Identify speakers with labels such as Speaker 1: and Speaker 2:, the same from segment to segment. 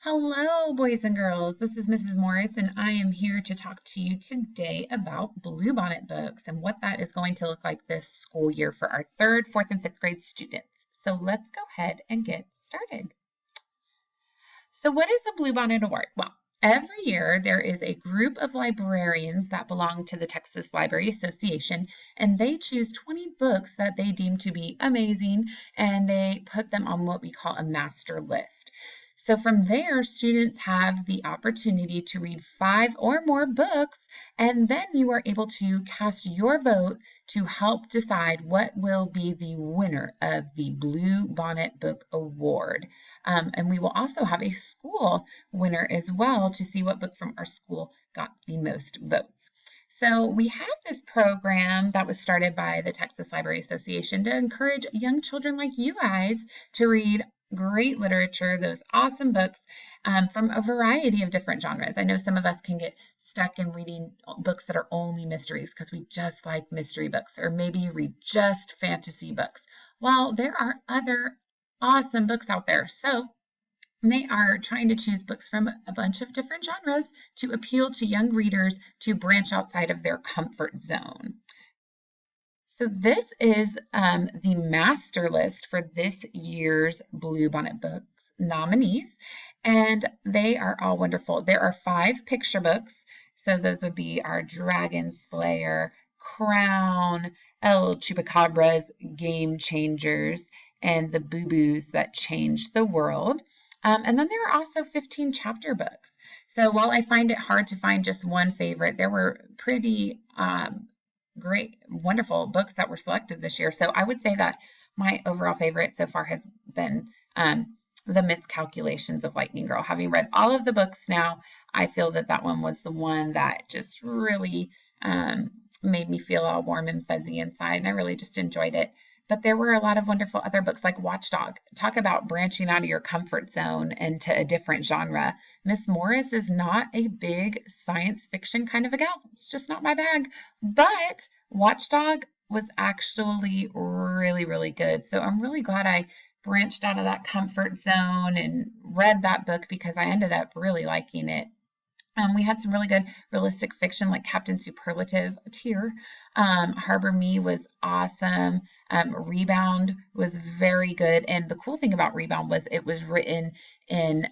Speaker 1: Hello, boys and girls. This is Mrs. Morris, and I am here to talk to you today about Bluebonnet books and what that is going to look like this school year for our third, fourth, and fifth grade students. So let's go ahead and get started. So what is the Bluebonnet Award? Well, every year there is a group of librarians that belong to the Texas Library Association, and they choose 20 books that they deem to be amazing, and they put them on what we call a master list. So from there, students have the opportunity to read 5 or more books, and then you are able to cast your vote to help decide what will be the winner of the Bluebonnet Book Award. And we will also have a school winner as well to see what book from our school got the most votes. So we have this program that was started by the Texas Library Association to encourage young children like you guys to read great literature, those awesome books from a variety of different genres. I know some of us can get stuck in reading books that are only mysteries because we just like mystery books, or maybe you read just fantasy books. Well, there are other awesome books out there. So they are trying to choose books from a bunch of different genres to appeal to young readers to branch outside of their comfort zone. So this is the master list for this year's Bluebonnet Books nominees, and they are all wonderful. There are 5 picture books, so those would be our Dragon Slayer, Crown, El Chupacabra's Game Changers, and the Boo Boos That Changed the World. And then there are also 15 chapter books. So while I find it hard to find just one favorite, there were pretty great, wonderful books that were selected this year. So I would say that my overall favorite so far has been The Miscalculations of Lightning Girl. Having read all of the books now, I feel that that one was the one that just really made me feel all warm and fuzzy inside, and I really just enjoyed it. But there were a lot of wonderful other books like Watchdog. Talk about branching out of your comfort zone into a different genre. Miss Morris is not a big science fiction kind of a gal. It's just not my bag. But Watchdog was actually really, really good. So I'm really glad I branched out of that comfort zone and read that book because I ended up really liking it. We had some really good realistic fiction like Captain Superlative, a tear. Harbor Me was awesome. Rebound was very good. And the cool thing about Rebound was it was written in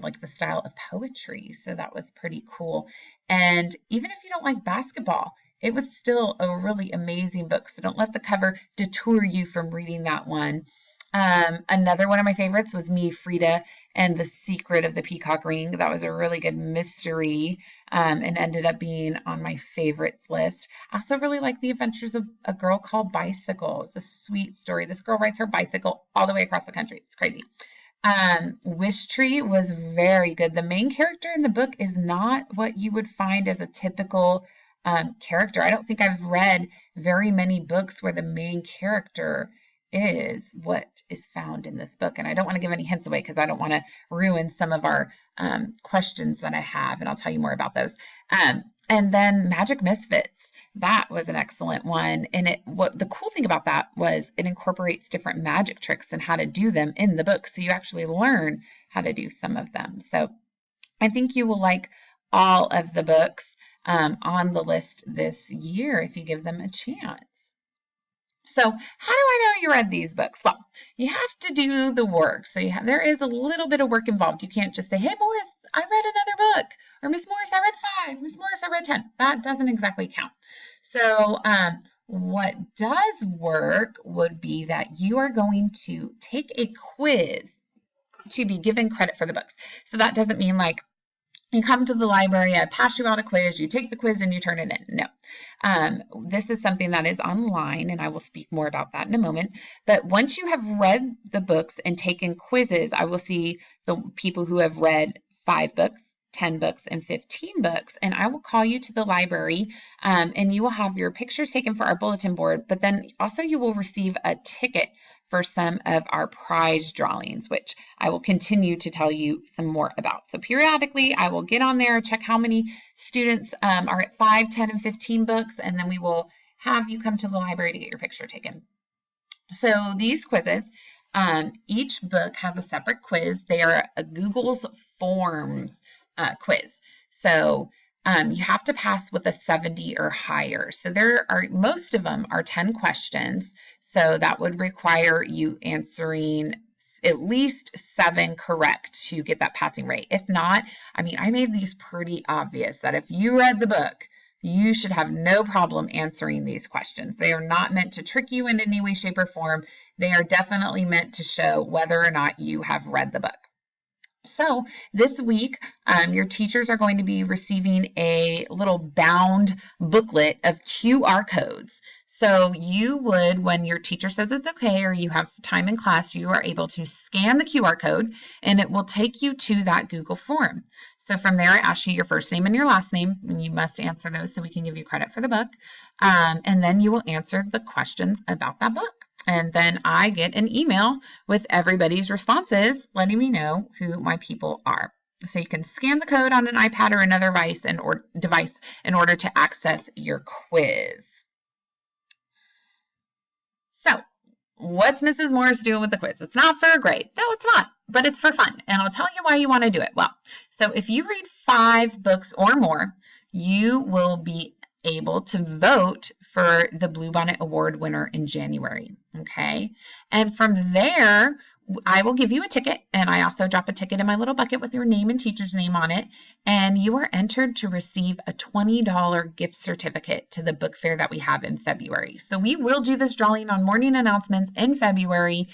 Speaker 1: like the style of poetry. So that was pretty cool. And even if you don't like basketball, it was still a really amazing book. So don't let the cover detour you from reading that one. Another one of my favorites was Me, Frida, and the Secret of the Peacock Ring. That was a really good mystery and ended up being on my favorites list. I also really like The Adventures of a Girl Called Bicycle. It's a sweet story. This girl rides her bicycle all the way across the country. It's crazy. Wish Tree was very good. The main character in the book is not what you would find as a typical character. I don't think I've read very many books where the main character is what is found in this book. And I don't want to give any hints away because I don't want to ruin some of our questions that I have, and I'll tell you more about those. And then Magic Misfits, that was an excellent one. And what the cool thing about that was it incorporates different magic tricks and how to do them in the book. So you actually learn how to do some of them. So I think you will like all of the books on the list this year if you give them a chance. So how do I know you read these books? Well, you have to do the work. So there is a little bit of work involved. You can't just say, hey, Morris, I read another book. Or Miss Morris, I read 5. Miss Morris, I read 10. That doesn't exactly count. So what does work would be that you are going to take a quiz to be given credit for the books. So that doesn't mean like you come to the library, I pass you out a quiz, you take the quiz and you turn it in. No. This is something that is online, and I will speak more about that in a moment. But once you have read the books and taken quizzes, I will see the people who have read 5 books, 10 books, and 15 books, and I will call you to the library, and you will have your pictures taken for our bulletin board, but then also you will receive a ticket for some of our prize drawings, which I will continue to tell you some more about. So periodically, I will get on there, check how many students are at 5, 10, and 15 books, and then we will have you come to the library to get your picture taken. So these quizzes Each book has a separate quiz. They are a Google's Forms quiz. So you have to pass with a 70 or higher. So most of them are 10 questions. So that would require you answering at least 7 correct to get that passing rate. If not, I mean, I made these pretty obvious that if you read the book, you should have no problem answering these questions. They are not meant to trick you in any way, shape, or form. They are definitely meant to show whether or not you have read the book. So this week, your teachers are going to be receiving a little bound booklet of QR codes. So you would, when your teacher says it's okay or you have time in class, you are able to scan the QR code and it will take you to that Google form. So from there, I ask you your first name and your last name, and you must answer those so we can give you credit for the book. And then you will answer the questions about that book. And then I get an email with everybody's responses letting me know who my people are. So you can scan the code on an iPad or another device in order to access your quiz. So what's Mrs. Morris doing with the quiz? It's not for a grade. No, it's not, but it's for fun. And I'll tell you why you want to do it. Well, so if you read 5 books or more, you will be able to vote for the Bluebonnet Award winner in January, okay? And from there, I will give you a ticket, and I also drop a ticket in my little bucket with your name and teacher's name on it, and you are entered to receive a $20 gift certificate to the book fair that we have in February. So we will do this drawing on morning announcements in February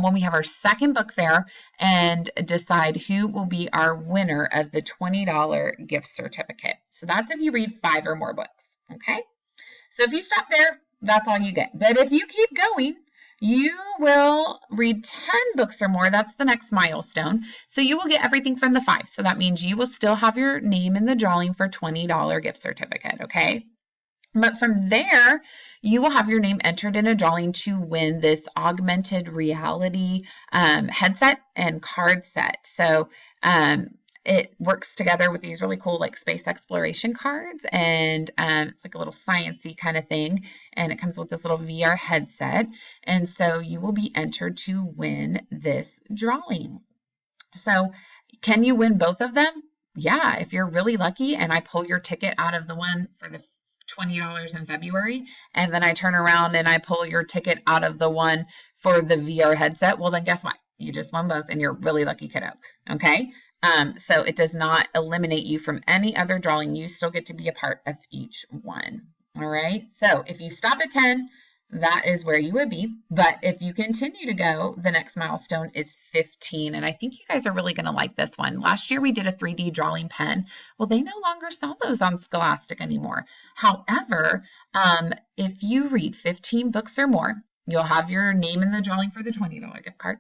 Speaker 1: when we have our second book fair and decide who will be our winner of the $20 gift certificate. So that's if you read 5 or more books, okay? So if you stop there, that's all you get. But if you keep going, you will read 10 books or more. That's the next milestone. So you will get everything from the 5. So that means you will still have your name in the drawing for $20 gift certificate, okay? But from there, you will have your name entered in a drawing to win this augmented reality headset and card set. So it works together with these really cool like space exploration cards, and it's like a little sciencey kind of thing, and it comes with this little VR headset, and so you will be entered to win this drawing. So can you win both of them? Yeah, if you're really lucky and I pull your ticket out of the one for the $20 in February, and then I turn around and I pull your ticket out of the one for the VR headset, well then guess what? You just won both and you're really lucky, kiddo, okay? So it does not eliminate you from any other drawing. You still get to be a part of each one. All right. So if you stop at 10, that is where you would be. But if you continue to go, the next milestone is 15. And I think you guys are really going to like this one. Last year we did a 3D drawing pen. Well, they no longer sell those on Scholastic anymore. However, if you read 15 books or more, you'll have your name in the drawing for the $20 gift card.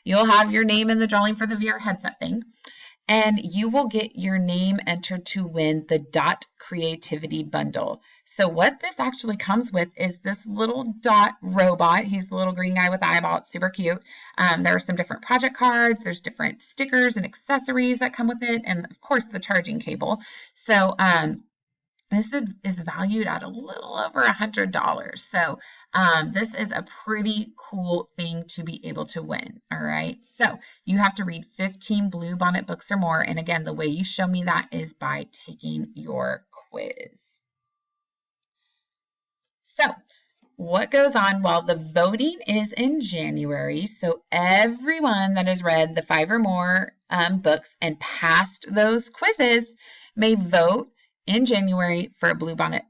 Speaker 1: You'll have your name in the drawing for the VR headset thing. And you will get your name entered to win the Dot Creativity Bundle. So what this actually comes with is this little Dot robot. He's the little green guy with the eyeball. It's super cute. There are some different project cards. There's different stickers and accessories that come with it. And of course, the charging cable. So this is valued at a little over $100. So this is a pretty cool thing to be able to win. All right. So you have to read 15 Bluebonnet books or more. And again, the way you show me that is by taking your quiz. So what goes on? Well, the voting is in January. So everyone that has read the 5 or more books and passed those quizzes may vote in January for a Bluebonnet,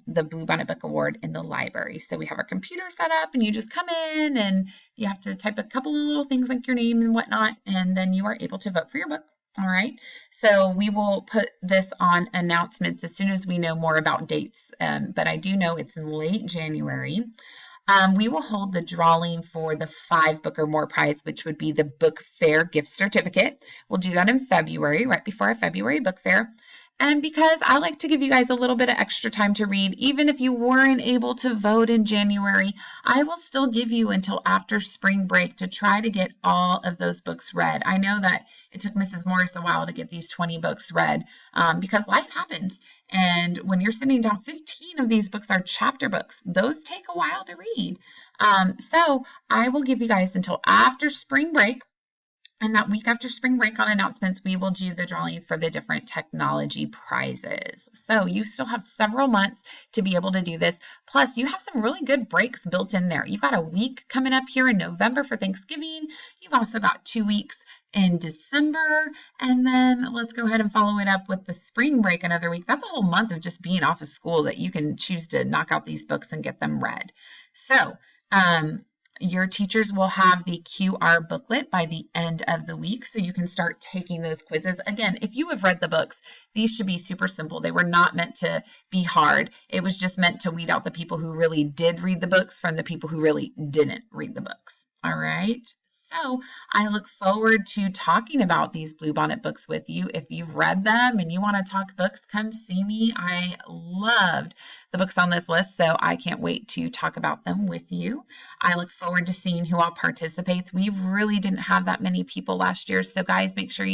Speaker 1: the Bluebonnet Book Award in the library. So we have our computer set up and you just come in and you have to type a couple of little things like your name and whatnot, and then you are able to vote for your book. All right. So we will put this on announcements as soon as we know more about dates. But I do know it's in late January. We will hold the drawing for the 5 book or more prize, which would be the book fair gift certificate. We'll do that in February, right before our February book fair. And because I like to give you guys a little bit of extra time to read, even if you weren't able to vote in January, I will still give you until after spring break to try to get all of those books read. I know that it took Mrs. Morris a while to get these 20 books read because life happens. And when you're sitting down, 15 of these books are chapter books. Those take a while to read. So I will give you guys until after spring break. And that week after spring break on announcements, we will do the drawings for the different technology prizes. So you still have several months to be able to do this. Plus, you have some really good breaks built in there. You've got a week coming up here in November for Thanksgiving. You've also got 2 weeks in December. And then let's go ahead and follow it up with the spring break another week. That's a whole month of just being off of school that you can choose to knock out these books and get them read. So, your teachers will have the QR booklet by the end of the week, so you can start taking those quizzes. Again, if you have read the books, these should be super simple. They were not meant to be hard. It was just meant to weed out the people who really did read the books from the people who really didn't read the books. All right. So I look forward to talking about these Bluebonnet books with you. If you've read them and you want to talk books, come see me. I loved the books on this list, so I can't wait to talk about them with you. I look forward to seeing who all participates. We really didn't have that many people last year, so guys, make sure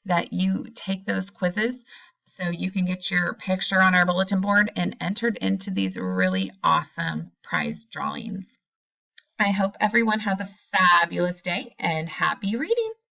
Speaker 1: that you take those quizzes so you can get your picture on our bulletin board and entered into these really awesome prize drawings. I hope everyone has a fabulous day and happy reading.